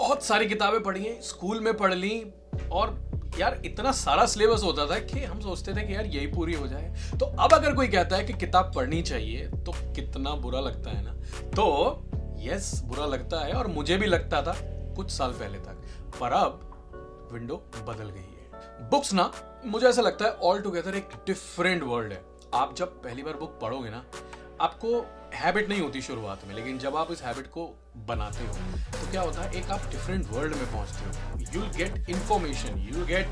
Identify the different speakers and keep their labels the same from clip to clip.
Speaker 1: बहुत सारी किताबें पढ़ी हैं, स्कूल में पढ़ ली, और यार इतना सारा सिलेबस होता था कि हम सोचते थे कि यार यही पूरी हो जाए। तो अब अगर कोई कहता है कि किताब पढ़नी चाहिए तो कितना बुरा लगता है ना। तो यस, बुरा लगता है, और मुझे भी लगता था कुछ साल पहले तक, पर अब विंडो बदल गई है। बुक्स ना, मुझे ऐसा लगता है ऑल टुगेदर एक डिफरेंट वर्ल्ड है। आप जब पहली बार बुक पढ़ोगे ना, आपको हैबिट नहीं होती शुरुआत में, लेकिन जब आप इस हैबिट को बनाते हो तो क्या होता है, एक आप डिफरेंट वर्ल्ड में पहुंचते हो। You will get information, you will get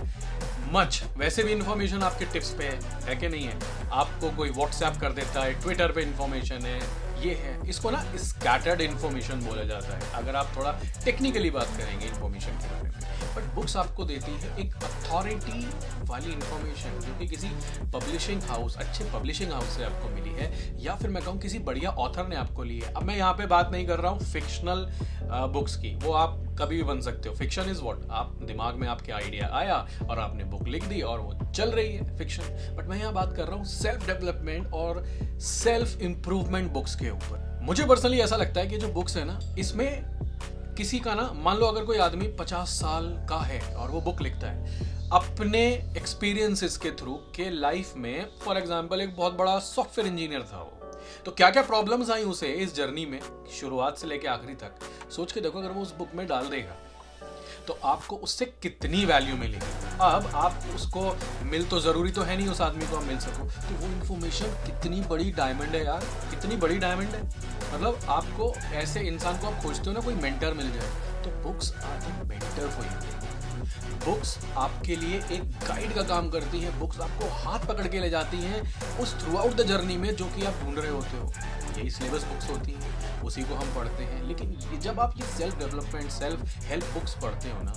Speaker 1: much. वैसे भी इन्फॉर्मेशन आपके टिप्स पे है कि नहीं है, आपको कोई व्हाट्सएप कर देता है, ट्विटर पे इन्फॉर्मेशन है, ये है, इसको ना स्कैटर्ड इन्फॉर्मेशन बोला जाता है अगर आप थोड़ा टेक्निकली बात करेंगे इन्फॉर्मेशन के बारे में। बट बुक्स आपको देती है एक अथॉरिटी वाली इन्फॉर्मेशन, जो कि किसी पब्लिशिंग हाउस, अच्छे पब्लिशिंग हाउस से आपको मिली है, या फिर मैं कहूँ किसी बढ़िया ऑथर ने आपको ली है। अब मैं यहाँ पे बात नहीं कर रहा हूँ फिक्शनल बुक्स की, वो आप कभी भी बन सकते हो। फिक्शन इज व्हाट, आप दिमाग में आपके आइडिया आया और आपने बुक लिख दी और वो चल रही है, फिक्शन। बट मैं यहाँ बात कर रहा हूँ सेल्फ डेवलपमेंट और सेल्फ इंप्रूवमेंट बुक्स के ऊपर। मुझे पर्सनली ऐसा लगता है कि जो बुक्स है ना, इसमें किसी का ना, मान लो अगर कोई आदमी 50 साल का है और वो बुक लिखता है अपने एक्सपीरियंसेस के थ्रू के लाइफ में, फॉर एग्जांपल एक बहुत बड़ा सॉफ्टवेयर इंजीनियर था वो, तो क्या क्या प्रॉब्लम्स आई उसे इस जर्नी में, शुरुआत से लेके आखिरी तक, सोच के देखो अगर वो उस बुक में डाल देगा तो आपको उससे कितनी वैल्यू मिलेगी। अब आप उसको मिल तो जरूरी तो है नहीं उस आदमी को आप मिल सको, तो वो इन्फॉर्मेशन कितनी बड़ी डायमंड है यार, कितनी बड़ी डायमंड है। मतलब आपको ऐसे इंसान को आप खोजते हो ना, कोई मेंटर मिल जाए, तो books are the mentor for you. Books आपके लिए एक गाइड का काम करती हैं, बुक्स आपको हाथ पकड़ के ले जाती हैं उस थ्रू आउट द जर्नी में जो कि आप ढूंढ रहे होते हो। यही सिलेबस बुक्स होती हैं, उसी को हम पढ़ते हैं। लेकिन जब आप ये self development, self help books पढ़ते हो ना,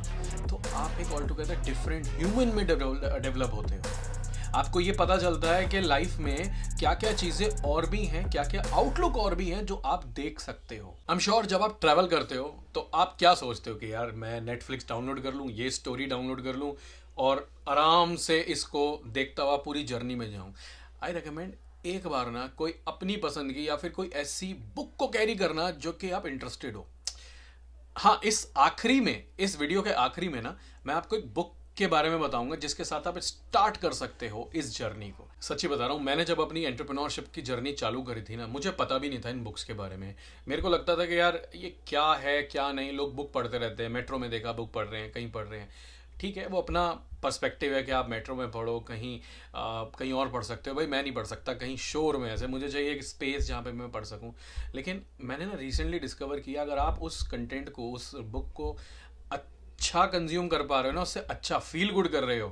Speaker 1: तो आप एक ऑल टुगेदर डिफरेंट ह्यूमन में डेवलप होते हो। आपको ये पता चलता है कि लाइफ में क्या क्या चीजें और भी हैं, क्या क्या आउटलुक और भी हैं जो आप देख सकते हो। आई एम श्योर जब आप ट्रैवल करते हो तो आप क्या सोचते हो कि यार मैं नेटफ्लिक्स डाउनलोड कर लूँ, ये स्टोरी डाउनलोड कर लूँ और आराम से इसको देखता हुआ पूरी जर्नी में जाऊँ। आई रिकमेंड एक बार ना कोई अपनी पसंद की या फिर कोई ऐसी बुक को कैरी करना जो कि आप इंटरेस्टेड हो। हाँ, इस वीडियो के आखिरी में ना मैं आपको एक बुक के बारे में बताऊंगा जिसके साथ आप स्टार्ट कर सकते हो इस जर्नी को। सच्ची बता रहा हूँ, मैंने जब अपनी एंटरप्रेन्योरशिप की जर्नी चालू करी थी ना, मुझे पता भी नहीं था इन बुक्स के बारे में। मेरे को लगता था कि यार ये क्या है क्या नहीं, लोग बुक पढ़ते रहते हैं, मेट्रो में देखा बुक पढ़ रहे हैं, कहीं पढ़ रहे हैं। ठीक है, वो अपना पर्सपेक्टिव है कि आप मेट्रो में पढ़ो, कहीं और पढ़ सकते हो। भाई मैं नहीं पढ़ सकता कहीं शोर में, ऐसे मुझे चाहिए एक स्पेस जहाँ पे मैं पढ़ सकूँ। लेकिन मैंने ना रिसेंटली डिस्कवर किया, अगर आप उस कंटेंट को, उस बुक को अच्छा कंज्यूम कर पा रहे हो ना, उससे अच्छा फील गुड कर रहे हो,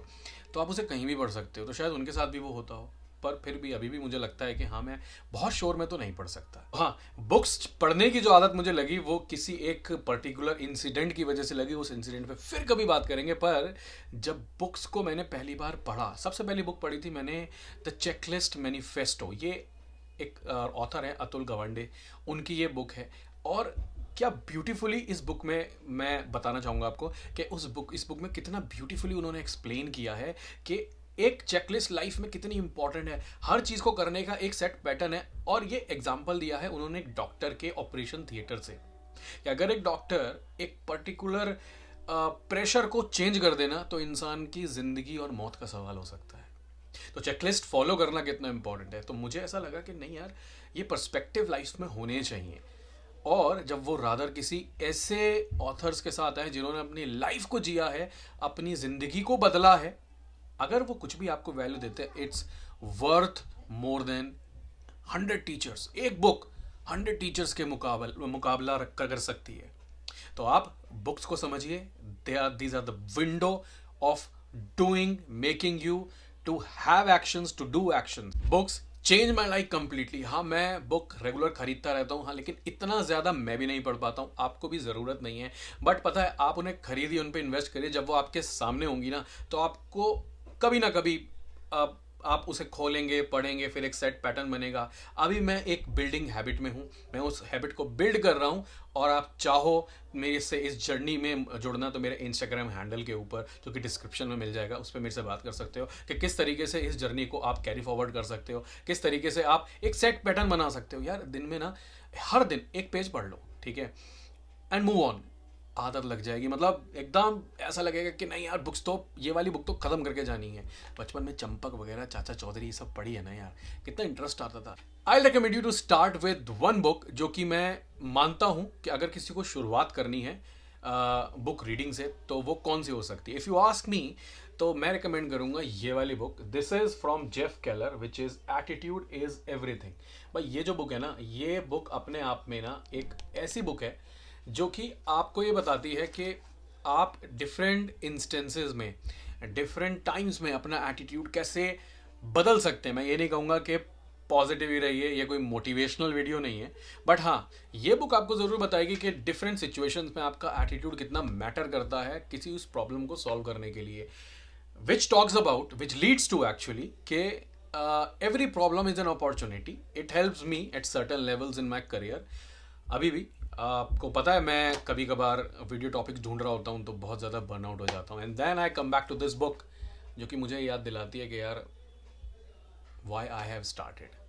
Speaker 1: तो आप उसे कहीं भी पढ़ सकते हो। तो शायद उनके साथ भी वो होता हो, पर फिर भी अभी भी मुझे लगता है कि हाँ, मैं बहुत शोर में तो नहीं पढ़ सकता। हाँ, बुक्स पढ़ने की जो आदत मुझे लगी वो किसी एक पर्टिकुलर इंसिडेंट की वजह से लगी। उस इंसिडेंट पे फिर कभी बात करेंगे। पर जब बुक्स को मैंने पहली बार पढ़ा, सबसे पहली बुक पढ़ी थी मैंने द चेकलिस्ट मैनिफेस्टो। ये एक ऑथर है अतुल गवांडे, उनकी ये बुक है। और क्या ब्यूटीफुली इस बुक में, मैं बताना चाहूँगा आपको कि इस बुक में कितना ब्यूटीफुली उन्होंने एक्सप्लेन किया है कि एक चेकलिस्ट लाइफ में कितनी इंपॉर्टेंट है। हर चीज़ को करने का एक सेट पैटर्न है। और ये एग्जाम्पल दिया है उन्होंने एक डॉक्टर के ऑपरेशन थिएटर से, कि अगर एक डॉक्टर एक पर्टिकुलर प्रेशर को चेंज कर देना तो इंसान की ज़िंदगी और मौत का सवाल हो सकता है। तो चेकलिस्ट फॉलो करना कितना इंपॉर्टेंट है। तो मुझे ऐसा लगा कि नहीं यार, ये पर्सपेक्टिव लाइफ में होने चाहिए। और जब वो रादर किसी ऐसे ऑथर्स के साथ आए जिन्होंने अपनी लाइफ को जिया है, अपनी ज़िंदगी को बदला है, अगर वो कुछ भी आपको वैल्यू देते हैं, it's worth more than 100 teachers. एक बुक 100 टीचर्स के मुकाबला कर सकती है। तो आप बुक्स को समझिए, these are the window of doing, making you to have actions, to do actions. Books change my life completely. हाँ, मैं बुक रेगुलर खरीदता रहता हूँ, हाँ, लेकिन इतना ज़्यादा मैं भी नहीं पढ़ पाता हूँ, आपको भी ज़रूरत नहीं है। बट पता है, आप उन्हें खरीदिए, उन पर इन्वेस्ट करिए, जब वो आपके सामने होंगी ना, तो आपको कभी ना कभी आप उसे खोलेंगे, पढ़ेंगे, फिर एक सेट पैटर्न बनेगा। अभी मैं एक बिल्डिंग हैबिट में हूँ, मैं उस हैबिट को बिल्ड कर रहा हूँ। और आप चाहो मेरे से इस जर्नी में जुड़ना, तो मेरे इंस्टाग्राम हैंडल के ऊपर, जो कि डिस्क्रिप्शन में मिल जाएगा, उस पर मेरे से बात कर सकते हो कि किस तरीके से इस जर्नी को आप कैरी फॉरवर्ड कर सकते हो, किस तरीके से आप एक सेट पैटर्न बना सकते हो। यार दिन में ना, हर दिन एक पेज पढ़ लो, ठीक है, एंड मूव ऑन। आदत लग जाएगी, मतलब एकदम ऐसा लगेगा कि नहीं यार बुक्स तो, ये वाली बुक तो ख़त्म करके जानी है। बचपन में चंपक वगैरह, चाचा चौधरी, ये सब पढ़ी है ना यार, कितना इंटरेस्ट आता था। I recommend you to start with one book, जो कि मैं मानता हूँ कि अगर किसी को शुरुआत करनी है बुक रीडिंग से तो वो कौन सी हो सकती है। इफ़ यू आस्क मी तो मैं रिकमेंड करूँगा ये वाली book, this is from Jeff Keller, which is attitude is everything. भाई ये जो बुक है ना, ये बुक अपने आप में ना एक ऐसी बुक है जो कि आपको ये बताती है कि आप डिफरेंट इंस्टेंसेस में, डिफरेंट टाइम्स में अपना एटीट्यूड कैसे बदल सकते हैं। मैं ये नहीं कहूँगा कि पॉजिटिव ही रहिए, ये कोई मोटिवेशनल वीडियो नहीं है, बट हाँ ये बुक आपको ज़रूर बताएगी कि डिफरेंट सिचुएशंस में आपका एटीट्यूड कितना मैटर करता है किसी उस प्रॉब्लम को सॉल्व करने के लिए। Which talks about, which leads to actually कि every problem is an opportunity, it helps me at certain levels in my career. अभी भी आपको पता है मैं कभी कभार वीडियो टॉपिक्स ढूंढ रहा होता हूँ तो बहुत ज़्यादा बर्नआउट हो जाता हूँ, and then I come back to this book, जो कि मुझे याद दिलाती है कि यार वाई आई हैव स्टार्टेड।